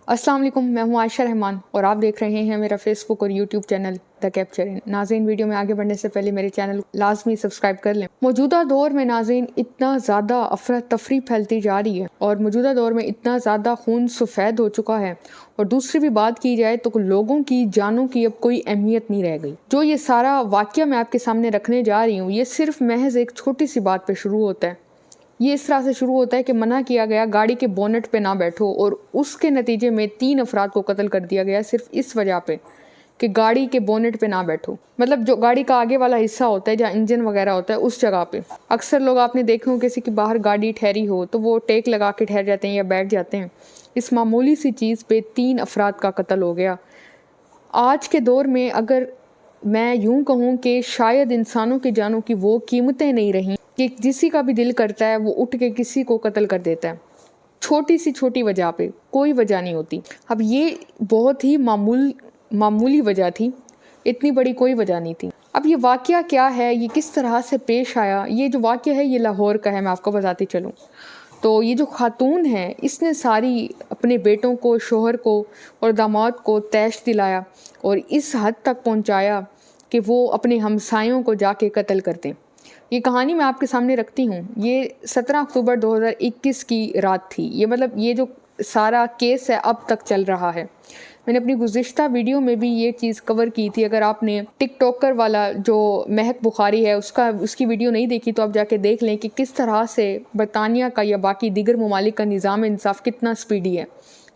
अस्सलाम वालेकुम, मैं हूं आयशा रहमान और आप देख रहे हैं मेरा फेसबुक और यूट्यूब चैनल द कैप्चर इन। नाज़रीन, वीडियो में आगे बढ़ने से पहले मेरे चैनल को लाजमी सब्सक्राइब कर लें। मौजूदा दौर में नाज़रीन इतना ज़्यादा अफरा तफरी फैलती जा रही है और मौजूदा दौर में इतना ज़्यादा खून सफ़ेद हो चुका है, और दूसरी भी बात की जाए तो लोगों की जानों की अब कोई अहमियत नहीं रह गई। जो ये सारा वाक़या मैं आपके सामने रखने जा रही हूँ, ये सिर्फ महज एक छोटी सी बात पर शुरू होता है। ये इस तरह से शुरू होता है कि मना किया गया गाड़ी के बोनेट पे ना बैठो, और उसके नतीजे में 3 अफराद को कत्ल कर दिया गया सिर्फ इस वजह पे कि गाड़ी के बोनेट पे ना बैठो। मतलब जो गाड़ी का आगे वाला हिस्सा होता है, जहाँ इंजन वगैरह होता है, उस जगह पे अक्सर लोग आपने देखे हो किसी की बाहर गाड़ी ठहरी हो तो वो टेक लगा के ठहर जाते हैं या बैठ जाते हैं। इस मामूली सी चीज़ पे 3 अफराद का कत्ल हो गया। आज के दौर में अगर मैं यूं कहूं कि शायद इंसानों की जानों की वो कीमतें नहीं रही कि किसी का भी दिल करता है वो उठ के किसी को कत्ल कर देता है, छोटी सी छोटी वजह पे, कोई वजह नहीं होती। अब ये बहुत ही मामूली वजह थी, इतनी बड़ी कोई वजह नहीं थी। अब ये वाक़या क्या है, ये किस तरह से पेश आया? ये जो वाक़या है ये लाहौर का है, मैं आपको बताती चलूँ। तो ये जो खातून है, इसने सारी अपने बेटों को, शोहर को और दामाद को तैश दिलाया और इस हद तक पहुंचाया कि वो अपने हमसायों को जाके कत्ल कर दें। ये कहानी मैं आपके सामने रखती हूँ। ये 17 अक्टूबर 2021 की रात थी। ये मतलब ये जो सारा केस है अब तक चल रहा है। मैंने अपनी गुज़िश्ता वीडियो में भी ये चीज़ कवर की थी। अगर आपने टिकटॉकर वाला जो महक बुखारी है उसकी वीडियो नहीं देखी तो आप जाके देख लें कि किस तरह से बरतानिया का या बाकी दीगर ममालिक का निज़ाम इंसाफ कितना स्पीडी है,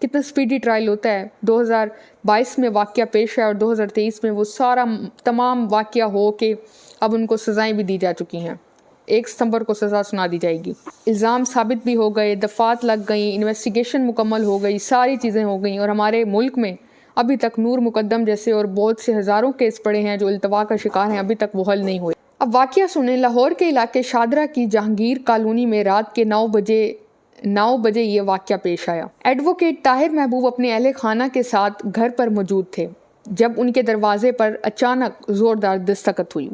कितना स्पीडी ट्रायल होता है। 2022 में वाक़या पेश है और 2023 में वो सारा तमाम वाक़या हो के अब उनको सज़ाएं भी दी जा चुकी हैं। 1 सितंबर को सज़ा सुना दी जाएगी। इल्ज़ाम साबित भी हो गए, दफ़ात लग गई, इन्वेस्टिगेशन मुकम्मल हो गई, सारी चीज़ें हो गई। और हमारे मुल्क में अभी तक नूर मुकद्दम जैसे और बहुत से हज़ारों केस पड़े हैं जो इल्तवा का शिकार हैं, अभी तक वो हल नहीं हुए। अब वाक़या सुने। लाहौर के इलाके शादरा की जहांगीर कॉलोनी में रात के 9 बजे ये वाक़या पेश आया। एडवोकेट ताहिर महबूब अपने अहले खाना के साथ घर पर मौजूद थे जब उनके दरवाजे पर अचानक ज़ोरदार दस्तक हुई।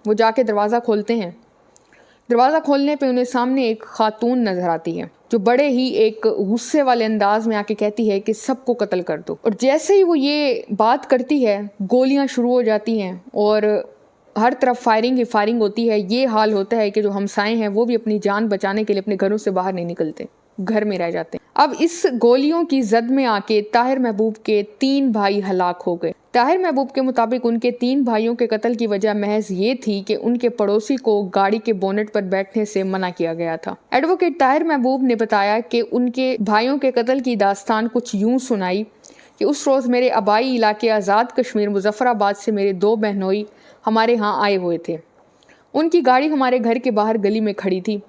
वो जाके दरवाज़ा खोलते हैं। दरवाज़ा खोलने पे उन्हें सामने एक खातून नज़र आती है जो बड़े ही एक गुस्से वाले अंदाज में आके कहती है कि सबको कत्ल कर दो। और जैसे ही वो ये बात करती है, गोलियां शुरू हो जाती हैं और हर तरफ फायरिंग ही फायरिंग होती है। ये हाल होता है कि जो हमसाए हैं वो भी अपनी जान बचाने के लिए अपने घरों से बाहर नहीं निकलते, घर में रह जाते हैं। अब इस गोलियों की जद में आके ताहिर महबूब के 3 भाई हलाक हो गए। ताहिर महबूब के मुताबिक उनके 3 भाइयों के कत्ल की वजह महज ये थी कि उनके पड़ोसी को गाड़ी के बोनेट पर बैठने से मना किया गया था। एडवोकेट ताहिर महबूब ने बताया कि उनके भाइयों के कत्ल की दास्तान कुछ यूं सुनाई कि उस रोज़ मेरे आबाई इलाके आज़ाद कश्मीर मुजफ्फराबाद से मेरे 2 बहनोई हमारे यहाँ आए हुए थे। उनकी गाड़ी हमारे घर के बाहर गली में खड़ी थी।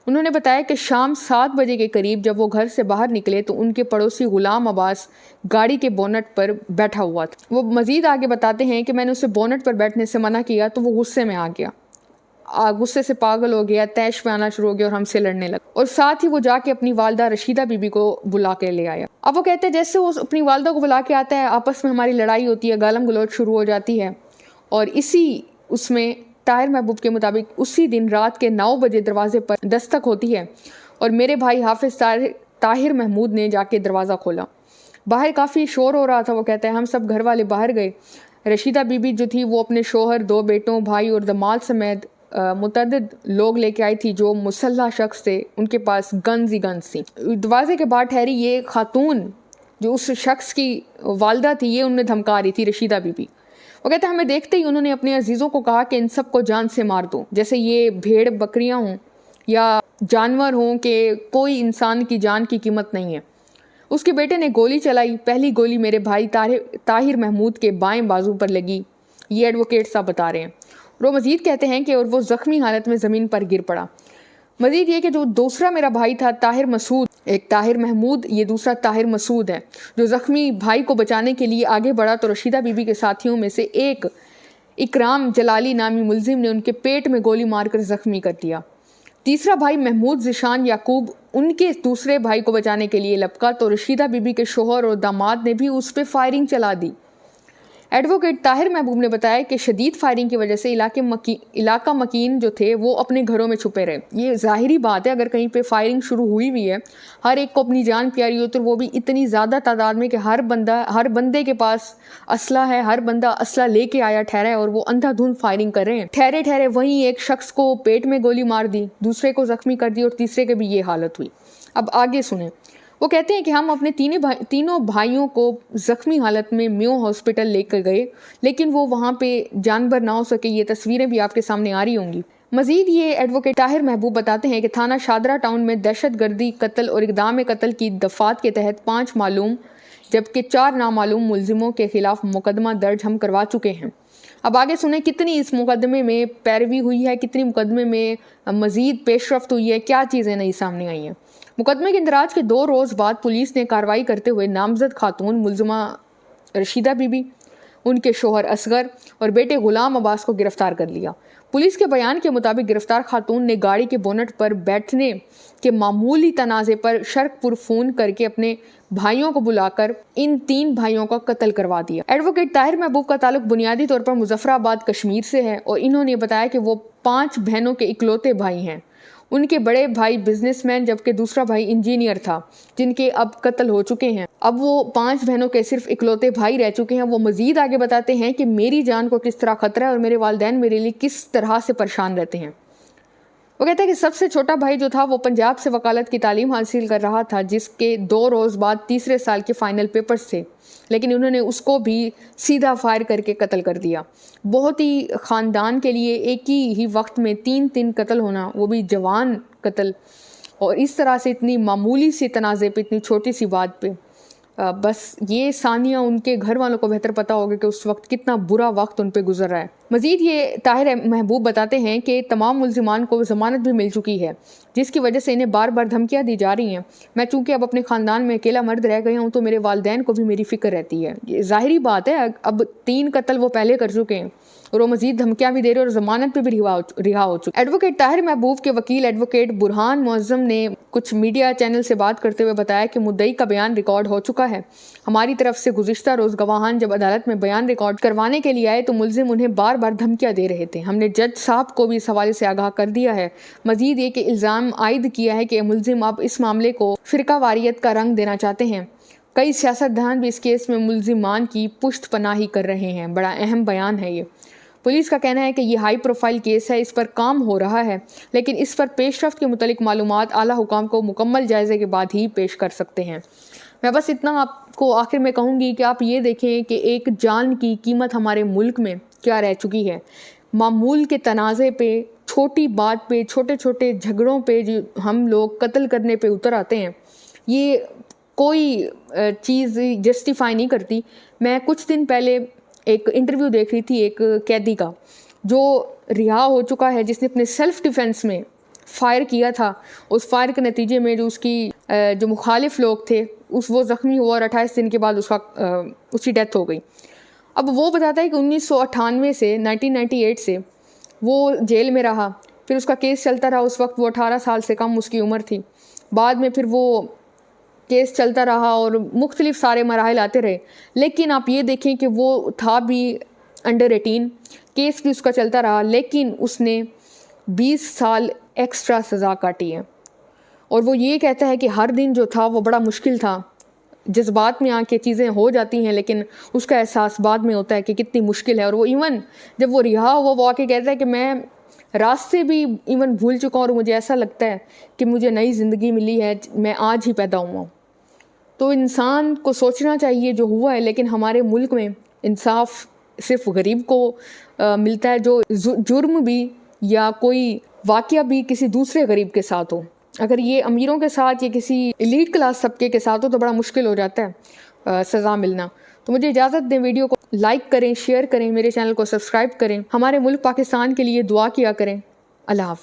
उन्होंने बताया कि शाम 7 बजे के करीब जब वो घर से बाहर निकले तो उनके पड़ोसी गुलाम अब्बास गाड़ी के बोनट पर बैठा हुआ था। वो मज़ीद आगे बताते हैं कि मैंने उसे बोनट पर बैठने से मना किया तो वो गुस्से में आ गया, गुस्से से पागल हो गया, तैश में आना शुरू हो गया और हमसे लड़ने लगा। और साथ ही वो जाके अपनी वालदा रशीदा बीबी को बुला के ले आया। अब वो कहते हैं जैसे वो अपनी वालदा को बुला के आता है, आपस में हमारी लड़ाई होती है, गालम गलौज शुरू हो जाती है। और उसमें ताहिर महबूब के मुताबिक उसी दिन रात के 9 बजे दरवाजे पर दस्तक होती है और मेरे भाई हाफिज ताहिर महमूद ने जाके दरवाज़ा खोला। बाहर काफ़ी शोर हो रहा था। वो कहता है हम सब घर वाले बाहर गए। रशीदा बीबी जो थी वो अपने शोहर, 2 बेटों, भाई और दमाद समेत मुतअद्दिद लोग लेके आई थी जो मुसल्लह शख्स थे, उनके पास गन्स ही गन्स थी। दरवाजे के बाहर ठहरी ये खातून जो उस शख्स की वालदा थी, ये उन्हें धमका रही थी, रशीदा बीबी। वो कहते हैं हमें देखते ही उन्होंने अपने अजीज़ों को कहा कि इन सब को जान से मार दो, जैसे ये भेड़ बकरियां हों या जानवर हों, कि कोई इंसान की जान की कीमत नहीं है। उसके बेटे ने गोली चलाई। पहली गोली मेरे भाई ताहिर महमूद के बाएं बाजू पर लगी, ये एडवोकेट साहब बता रहे हैं। वो मज़ीद कहते हैं कि और वो ज़ख्मी हालत में ज़मीन पर गिर पड़ा। मज़ीद ये कि जो दूसरा मेरा भाई था ताहिर मसूद, एक ताहिर महमूद, ये दूसरा ताहिर मसूद है, जो ज़ख्मी भाई को बचाने के लिए आगे बढ़ा तो रशीदा बीबी के साथियों में से एक इकराम जलाली नामी मुलजिम ने उनके पेट में गोली मारकर ज़ख्मी कर दिया। तीसरा भाई महमूद ज़िशान याकूब उनके दूसरे भाई को बचाने के लिए लपका तो रशीदा बीबी के शोहर और दामाद ने भी उस पर फायरिंग चला दी। एडवोकेट ताहिर महबूब ने बताया कि शदीद फायरिंग की वजह से इलाका मकीन जो थे वो अपने घरों में छुपे रहे। ये जाहिरी बात है, अगर कहीं पे फायरिंग शुरू हुई भी है, हर एक को अपनी जान प्यारी हो, तो वो भी इतनी ज़्यादा तादाद में कि हर बंदे के पास असला है, हर बंदा असला लेके आया ठहरा है और वो अंधाधुंध फायरिंग कर रहे हैं। ठहरे ठहरे वहीं एक शख्स को पेट में गोली मार दी, दूसरे को जख्मी कर दी और तीसरे के भी ये हालत हुई। अब आगे सुने। वो कहते हैं कि हम अपने तीनों भाइयों को जख्मी हालत में म्यो हॉस्पिटल लेकर गए, लेकिन वो वहाँ पे जानवर ना हो सके। ये तस्वीरें भी आपके सामने आ रही होंगी। मजीद ये एडवोकेट ताहिर महबूब बताते हैं कि थाना शादरा टाउन में दहशतगर्दी, कत्ल और इक़दाम कत्ल की दफात के तहत 5 मालूम जबकि 4 नामालूम मुलजिमों के खिलाफ मुकदमा दर्ज हम करवा चुके हैं। अब आगे सुने कितनी इस मुकदमे में पैरवी हुई है, कितनी मुकदमे में मजीद पेशरफ्त हुई है, क्या चीज़ें नई सामने आई हैं। मुकदमे के इंदराज के 2 रोज़ बाद पुलिस ने कार्रवाई करते हुए नामजद खातून मुलजिमा रशीदा बीबी, उनके शोहर असगर और बेटे गुलाम अब्बास को गिरफ्तार कर लिया। पुलिस के बयान के मुताबिक गिरफ्तार खातून ने गाड़ी के बोनट पर बैठने के मामूली तनाज़े पर शर्कपुर फ़ोन करके अपने भाइयों को बुलाकर इन 3 भाइयों का कत्ल करवा दिया। एडवोकेट ताहिर महबूब का ताल्लुक बुनियादी तौर पर मुजफ्फराबाद कश्मीर से है और इन्होंने बताया कि वो 5 बहनों के इकलौते भाई हैं। उनके बड़े भाई बिजनेसमैन जबकि दूसरा भाई इंजीनियर था, जिनके अब कत्ल हो चुके हैं। अब वो 5 बहनों के सिर्फ इकलौते भाई रह चुके हैं। वो मजीद आगे बताते हैं कि मेरी जान को किस तरह खतरा है और मेरे वालिदैन मेरे लिए किस तरह से परेशान रहते हैं। वो कहते हैं कि सबसे छोटा भाई जो था वो पंजाब से वकालत की तालीम हासिल कर रहा था, जिसके 2 रोज़ बाद तीसरे साल के फाइनल पेपर्स थे, लेकिन उन्होंने उसको भी सीधा फायर करके कत्ल कर दिया। बहुत ही ख़ानदान के लिए एक ही वक्त में 3 कत्ल होना, वो भी जवान कत्ल, और इस तरह से इतनी मामूली सी तनाज़े पे, इतनी छोटी सी बात पे। बस ये सानिया उनके घर वालों को बेहतर पता होगा कि उस वक्त कितना बुरा वक्त उन पे गुजर रहा है। मज़ीद ये ताहिर महबूब बताते हैं कि तमाम मुल्ज़िमान को ज़मानत भी मिल चुकी है, जिसकी वजह से इन्हें बार बार धमकियाँ दी जा रही हैं। मैं चूँकि अब अपने ख़ानदान में अकेला मर्द रह गया हूँ तो मेरे वालिदैन को भी मेरी फ़िक्र रहती है। ये ज़ाहिरी बात है, अब 3 कत्ल वो पहले कर चुके हैं और वो मजीद धमकियाँ भी दे रहे और ज़मानत पे भी रिहा हो चुके। एडवोकेट ताहिर महबूब के वकील एडवोकेट बुरहान मुअज़्ज़म ने कुछ मीडिया चैनल से बात करते हुए बताया कि मुद्दई का बयान रिकॉर्ड हो चुका है। हमारी तरफ से गुज़िश्ता रोज़ गवाहान जब अदालत में बयान रिकॉर्ड करवाने के लिए आए तो मुल्ज़िम उन्हें बार बार धमकियाँ दे रहे थे। हमने जज साहब को भी इस हवाले से आगाह कर दिया है। मजीद ये कि इल्ज़ाम आयद किया है कि मुल्ज़िम अब इस मामले को फ़िरका वारियत का रंग देना चाहते हैं। कई सियासतदान भी इस केस में मुल्ज़िमान की पुश्त पनाही कर रहे हैं। बड़ा अहम बयान है ये। पुलिस का कहना है कि यह हाई प्रोफाइल केस है, इस पर काम हो रहा है, लेकिन इस पर पेशरफ्त के मुतालिक मालूमात आला हुकाम को मुकम्मल जायजे के बाद ही पेश कर सकते हैं। मैं बस इतना आपको आखिर में कहूँगी कि आप ये देखें कि एक जान की कीमत हमारे मुल्क में क्या रह चुकी है। मामूल के तनाज़े पे, छोटी बात पे, छोटे छोटे झगड़ों पे जो हम लोग कत्ल करने पे उतर आते हैं, ये कोई चीज़ जस्टिफाई नहीं करती। मैं कुछ दिन पहले एक इंटरव्यू देख रही थी एक कैदी का जो रिहा हो चुका है, जिसने अपने सेल्फ डिफेंस में फ़ायर किया था। उस फायर के नतीजे में जो उसकी जो मुखालिफ लोग थे वो ज़ख्मी हुआ और 28 दिन के बाद उसकी डेथ हो गई। अब वो बताता है कि 1998 से 1998 से वो जेल में रहा, फिर उसका केस चलता रहा। उस वक्त वो 18 साल से कम उसकी उम्र थी। बाद में फिर वो केस चलता रहा और मुख्तलिफ सारे मराहल आते रहे, लेकिन आप ये देखें कि वो था भी अंडर 18, केस भी उसका चलता रहा, लेकिन उसने 20 साल एक्स्ट्रा सज़ा काटी है। और वो ये कहता है कि हर दिन जो था वो बड़ा मुश्किल था। जज्बात में आके चीज़ें हो जाती हैं, लेकिन उसका एहसास बाद में होता है कि कितनी मुश्किल है। और वो इवन जब वो रिहा हुआ वो आके कहता है कि मैं रास्ते भी इवन भूल चुका हूँ और मुझे ऐसा लगता है कि मुझे नई ज़िंदगी मिली है, मैं आज ही पैदा हुआ हूँ। तो इंसान को सोचना चाहिए जो हुआ है, लेकिन हमारे मुल्क में इंसाफ सिर्फ गरीब को मिलता है, जो जुर्म भी या कोई वाक़या भी किसी दूसरे गरीब के साथ हो। अगर ये अमीरों के साथ या किसी एलीट क्लास तबके के साथ हो तो बड़ा मुश्किल हो जाता है सज़ा मिलना। तो मुझे इजाज़त दें, वीडियो को लाइक करें, शेयर करें, मेरे चैनल को सब्सक्राइब करें, हमारे मुल्क पाकिस्तान के लिए दुआ किया करें। अल्लाह हाफ़िज़।